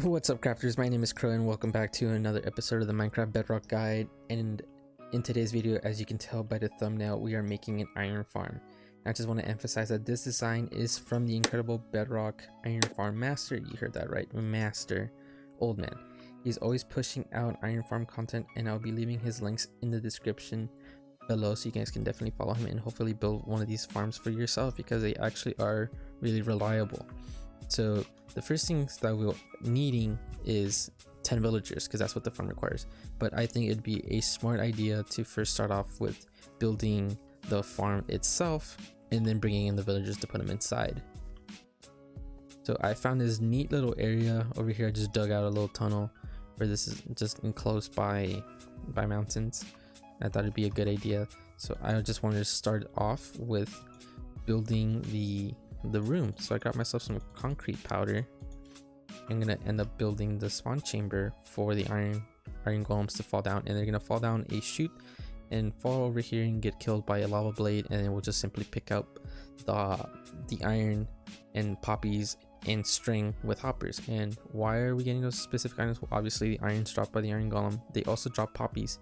What's up, crafters? My name is Crow and welcome back to another episode of the Minecraft Bedrock Guide. And in today's video, as you can tell by the thumbnail, we are making an iron farm. I just want to emphasize that this design is from the incredible Bedrock Iron Farm Master. You heard that right, Master Old Man. He's always pushing out iron farm content, and I'll be leaving his links in the description below so you guys can definitely follow him and hopefully build one of these farms for yourself, because they actually are really reliable. So the first things that we're needing is 10 villagers, because that's what the farm requires. But I think it'd be a smart idea to first start off with building the farm itself and then bringing in the villagers to put them inside. So I found this neat little area over here. I just dug out a little tunnel where this is just enclosed by mountains. I thought it'd be a good idea. So I just wanted to start off with building the room. So I got myself some concrete powder. I'm gonna end up building the spawn chamber for the iron golems to fall down, and they're gonna fall down a chute and fall over here and get killed by a lava blade, and then we'll just simply pick up the iron and poppies and string with hoppers. And why are we getting those specific items? Well, obviously the iron's dropped by the iron golem. They also drop poppies,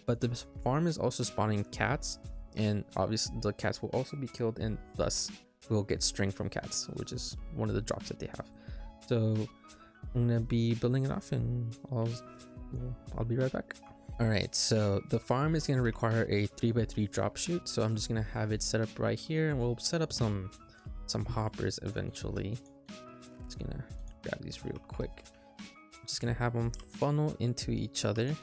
but the farm is also spawning cats, and obviously the cats will also be killed, and thus we'll get string from cats, which is one of the drops that they have. So I'm gonna be building it off, and I'll be right back. All right, so the farm is gonna require a 3x3 drop chute, so I'm just gonna have it set up right here, and we'll set up some hoppers eventually. Just gonna grab these real quick. I'm just gonna have them funnel into each other.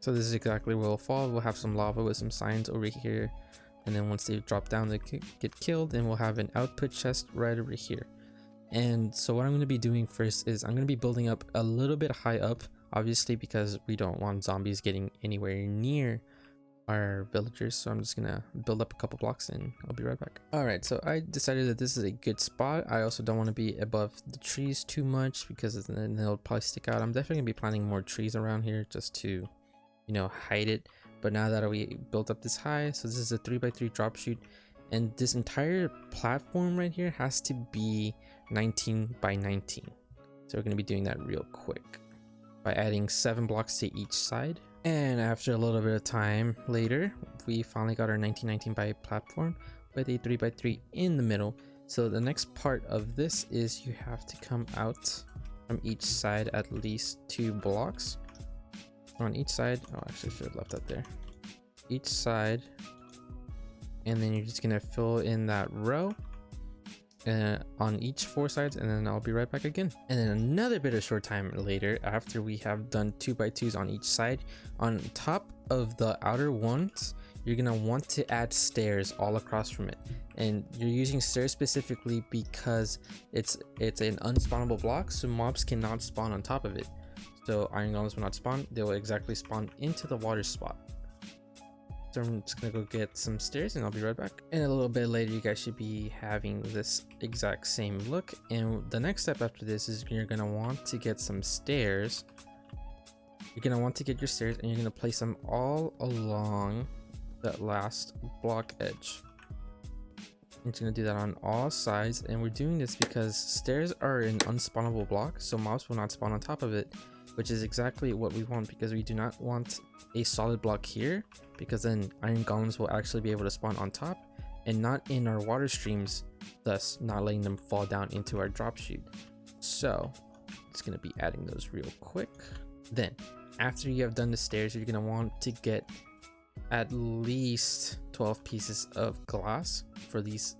So this is exactly where we'll fall. We'll have some lava with some signs over here, and then once they drop down, they get killed, and we'll have an output chest right over here. And so what I'm going to be doing first is I'm going to be building up a little bit high up, obviously, because we don't want zombies getting anywhere near our villagers. So I'm just going to build up a couple blocks, and I'll be right back. All right, so I decided that this is a good spot. I also don't want to be above the trees too much, because then they'll probably stick out. I'm definitely going to be planting more trees around here just to, you know, hide it. But now that we built up this high, so this is a 3x3 drop chute, and this entire platform right here has to be 19 by 19. So we're going to be doing that real quick by adding 7 blocks to each side. And after a little bit of time later, we finally got our 1919 by platform with a 3x3 in the middle. So the next part of this is you have to come out from each side at least 2 blocks on each side. Oh, actually, I should have left that there. Each side, and then you're just gonna fill in that row on each 4 sides, and then I'll be right back again. And then another bit of short time later, after we have done 2x2s on each side, on top of the outer ones, you're gonna want to add stairs all across from it. And you're using stairs specifically because it's an unspawnable block, so mobs cannot spawn on top of it. So iron golems will not spawn, they will exactly spawn into the water spot. So I'm just gonna go get some stairs, and I'll be right back. And a little bit later, you guys should be having this exact same look. And the next step after this is you're gonna want to get some stairs. You're gonna want to get your stairs, and you're gonna place them all along that last block edge. I'm just gonna do that on all sides, and we're doing this because stairs are an unspawnable block, so mobs will not spawn on top of it, which is exactly what we want, because we do not want a solid block here, because then iron golems will actually be able to spawn on top and not in our water streams, thus not letting them fall down into our drop chute. So it's going to be adding those real quick. Then after you have done the stairs, you're going to want to get at least 12 pieces of glass for these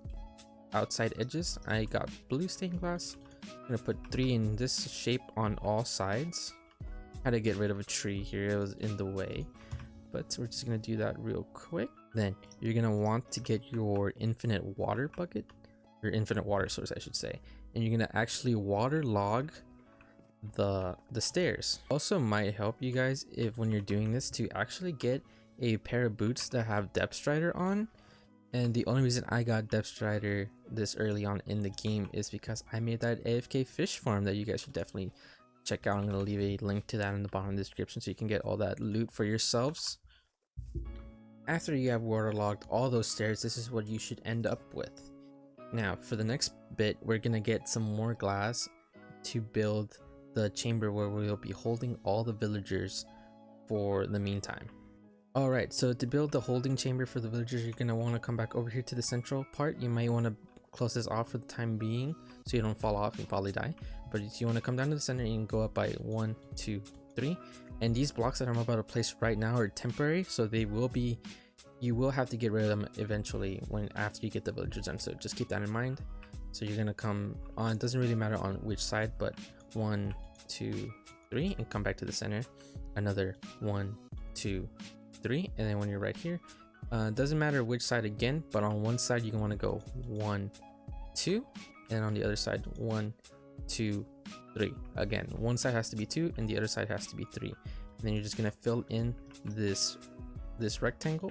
outside edges. I got blue stained glass. I'm going to put 3 in this shape on all sides. Had to get rid of a tree here, it was in the way, but we're just gonna do that real quick. Then you're gonna want to get your infinite water bucket, your infinite water source I should say, and you're gonna actually water log the stairs. Also might help you guys, if when you're doing this, to actually get a pair of boots that have depth strider on. And the only reason I got depth strider this early on in the game is because I made that AFK fish farm that you guys should definitely check out. I'm going to leave a link to that in the bottom of the description so you can get all that loot for yourselves. After you have waterlogged all those stairs, this is what you should end up with. Now for the next bit, we're gonna get some more glass to build the chamber where we'll be holding all the villagers for the meantime. Alright, so to build the holding chamber for the villagers, you're gonna want to come back over here to the central part. You might want to close this off for the time being so you don't fall off and probably die. But if you want to come down to the center, you can go up by 1, 2, 3. And these blocks that I'm about to place right now are temporary, so they will be, you will have to get rid of them eventually after you get the villagers done. So just keep that in mind. So you're gonna come on, it doesn't really matter on which side, but 1, 2, 3, and come back to the center. Another 1, 2, 3, and then when you're right here, doesn't matter which side again, but on one side you want to go 1, 2, and on the other side 1, 2, 3. Again, one side has to be 2 and the other side has to be 3. And then you're just gonna fill in this rectangle.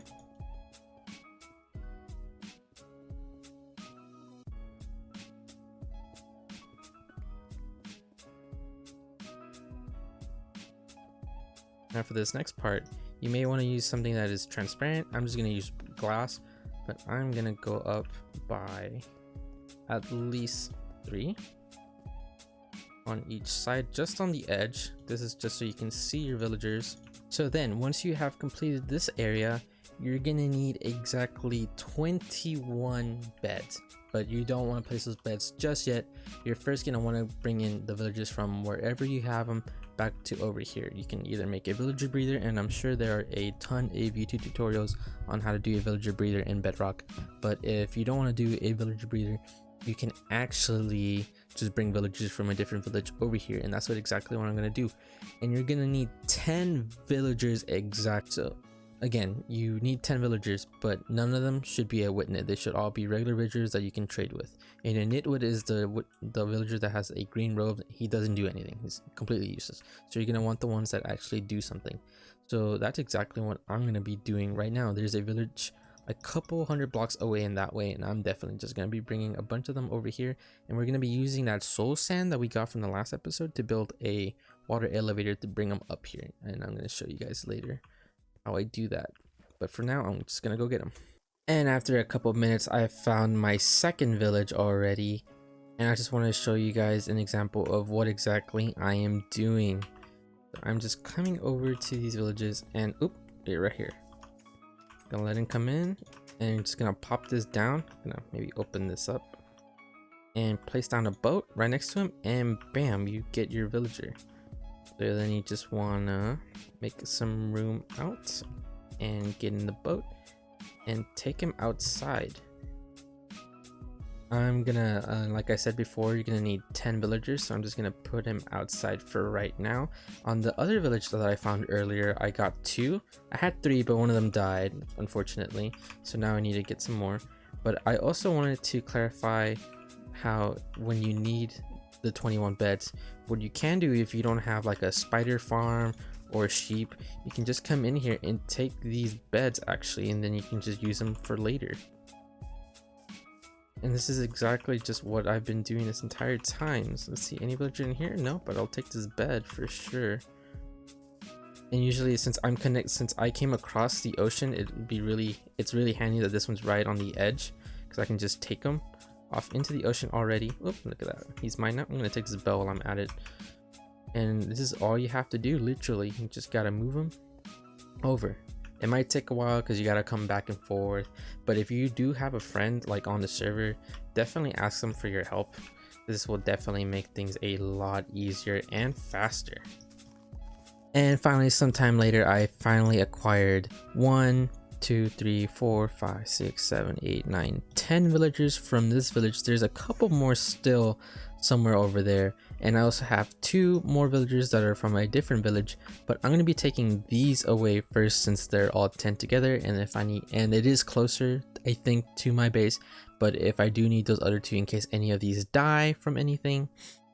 Now for this next part, you may want to use something that is transparent. I'm just going to use glass, but I'm going to go up by at least 3 on each side, just on the edge. This is just so you can see your villagers. So then once you have completed this area, you're going to need exactly 21 beds. But you don't want to place those beds just yet. You're first going to want to bring in the villagers from wherever you have them back to over here. You can either make a villager breather, and I'm sure there are a ton of YouTube tutorials on how to do a villager breather in Bedrock. But if you don't want to do a villager breather, you can actually just bring villagers from a different village over here, and that's exactly what I'm going to do. And you're going to need 10 villagers exact. So again, you need 10 villagers, but none of them should be a witness. They should all be regular villagers that you can trade with. And a nitwit is the villager that has a green robe. He doesn't do anything. He's completely useless. So you're going to want the ones that actually do something. So that's exactly what I'm going to be doing right now. There's a village a couple hundred blocks away in that way, and I'm definitely just going to be bringing a bunch of them over here. And we're going to be using that soul sand that we got from the last episode to build a water elevator to bring them up here. And I'm going to show you guys later how I do that, but for now I'm just gonna go get them. And after a couple of minutes, I found my second village already, and I just want to show you guys an example of what exactly I am doing. So I'm just coming over to these villages, and they're right here. Gonna let him come in, and I'm just gonna pop this down. Gonna maybe open this up and place down a boat right next to him, and bam, you get your villager. So then you just wanna make some room out and get in the boat and take him outside. I'm gonna, like I said before, you're gonna need 10 villagers, so I'm just gonna put him outside for right now. On the other village that I found earlier, I got 2. I had 3, but one of them died, unfortunately. So now I need to get some more. But I also wanted to clarify how when you need the 21 beds, what you can do if you don't have like a spider farm or sheep, you can just come in here and take these beds actually, and then you can just use them for later. And this is exactly just what I've been doing this entire time. So let's see, any villager in here? No, but I'll take this bed for sure. And usually since I came across the ocean, it's really handy that this one's right on the edge, because I can just take them off into the ocean already. Look at that, he's mine now. I'm gonna take this bell while I'm at it, and this is all you have to do. Literally, you just gotta move them over. It might take a while because you gotta come back and forth, but if you do have a friend like on the server, definitely ask them for your help. This will definitely make things a lot easier and faster. And finally, sometime later, I finally acquired 1, 2, 3, 4, 5, 6, 7, 8, 9, 10 villagers from this village. There's a couple more still somewhere over there, and I also have 2 more villagers that are from a different village, but I'm going to be taking these away first since they're all 10 together, and and it is closer, I think, to my base. But if I do need those other 2 in case any of these die from anything,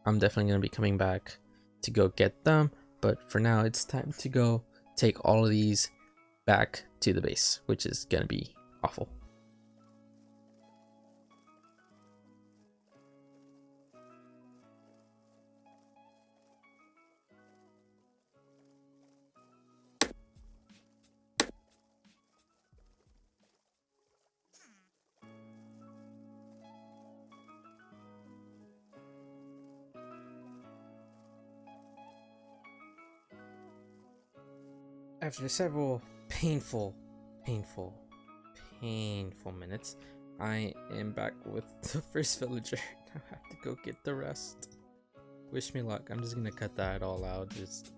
I'm definitely going to be coming back to go get them. But for now, it's time to go take all of these back to the base, which is gonna be awful. After several painful minutes, I am back with the first villager. Now I have to go get the rest. Wish me luck. I'm just gonna cut that all out. There's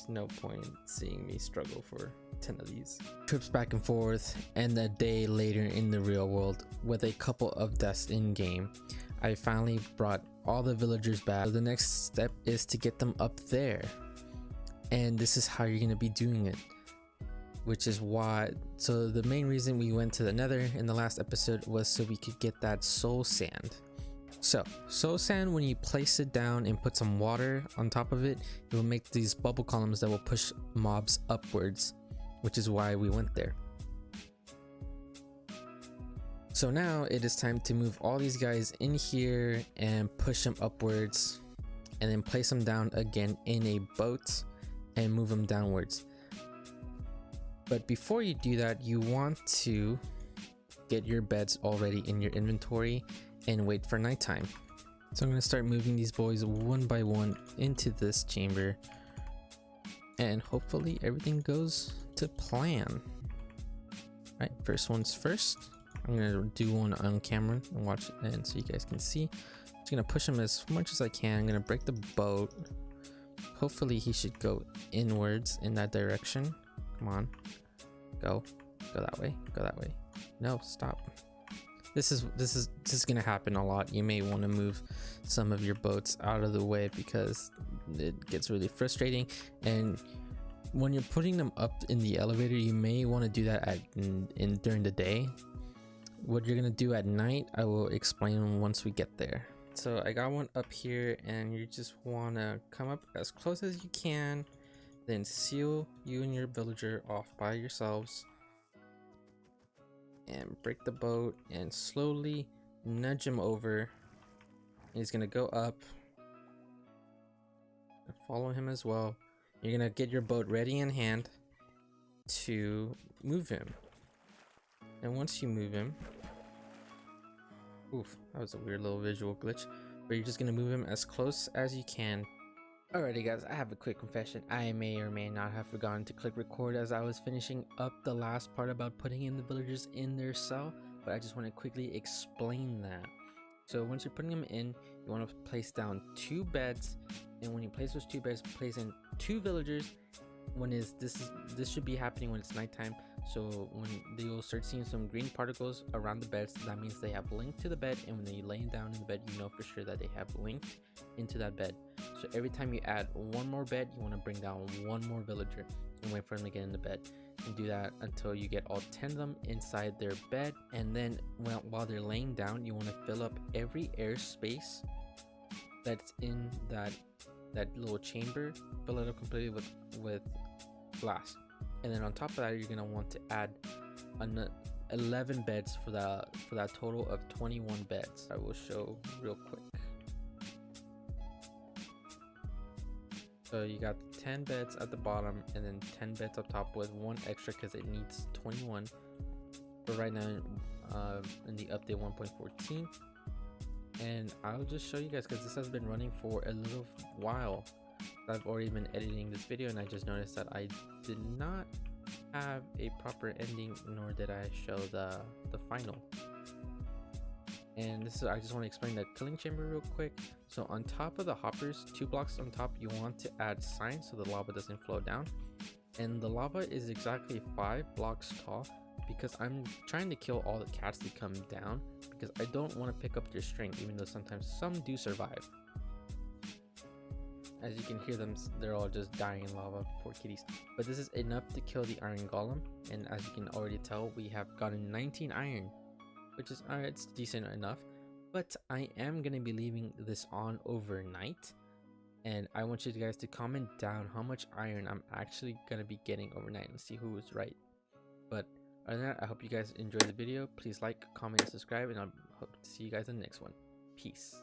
no point seeing me struggle for 10 of these. Trips back and forth, and a day later in the real world, with a couple of deaths in game, I finally brought all the villagers back. So the next step is to get them up there. And this is how you're gonna be doing it. Which is why, so the main reason we went to the nether in the last episode was so we could get that soul sand. So soul sand, when you place it down and put some water on top of it, it will make these bubble columns that will push mobs upwards, which is why we went there. So now it is time to move all these guys in here and push them upwards, and then place them down again in a boat and move them downwards. But before you do that, you want to get your beds already in your inventory and wait for nighttime. So I'm going to start moving these boys one by one into this chamber, and hopefully everything goes to plan. Right, first one's first. I'm going to do one on camera and watch it, and so you guys can see. I'm just going to push him as much as I can. I'm going to break the boat. Hopefully he should go inwards in that direction. Come on, go that way, go that way. No, stop. This is gonna happen a lot. You may want to move some of your boats out of the way because it gets really frustrating. And when you're putting them up in the elevator, you may want to do that during the day. What you're gonna do at night, I will explain once we get there. So I got one up here, and you just want to come up as close as you can, then seal you and your villager off by yourselves, and break the boat and slowly nudge him over. He's gonna go up, and follow him as well. You're gonna get your boat ready in hand to move him, and once you move him, oof, that was a weird little visual glitch, but you're just gonna move him as close as you can. Alrighty guys, I have a quick confession. I may or may not have forgotten to click record as I was finishing up the last part about putting in the villagers in their cell, but I just want to quickly explain that. So once you're putting them in, you want to place down 2 beds, and when you place those 2 beds, place in 2 villagers. This should be happening when it's nighttime. So when you'll start seeing some green particles around the beds, that means they have linked to the bed, and when they lay down in the bed, you know for sure that they have linked into that bed. So every time you add one more bed, you want to bring down 1 more villager and wait for them to get in the bed, and do that until you get all 10 of them inside their bed. And then while they're laying down, you want to fill up every airspace that's in that little chamber. Fill it up completely with glass. And then on top of that, you're gonna want to add 11 beds for that total of 21 beds. I will show real quick. So you got 10 beds at the bottom, and then 10 beds up top with 1 extra because it needs 21. But right now, in the update 1.14, and I'll just show you guys because this has been running for a little while. I've already been editing this video, and I just noticed that I did not have a proper ending, nor did I show the final. And I just want to explain the killing chamber real quick. So on top of the hoppers, 2 blocks on top, you want to add signs so the lava doesn't flow down. And the lava is exactly 5 blocks tall, because I'm trying to kill all the cats that come down, because I don't want to pick up their strength, even though sometimes some do survive. As you can hear them, they're all just dying in lava, poor kitties. But this is enough to kill the iron golem, and as you can already tell, we have gotten 19 iron, which is it's decent enough. But I am going to be leaving this on overnight, and I want you guys to comment down how much iron I'm actually going to be getting overnight, and see who was right. But other than that, I hope you guys enjoyed the video. Please like, comment, and subscribe, and I hope to see you guys in the next one. Peace.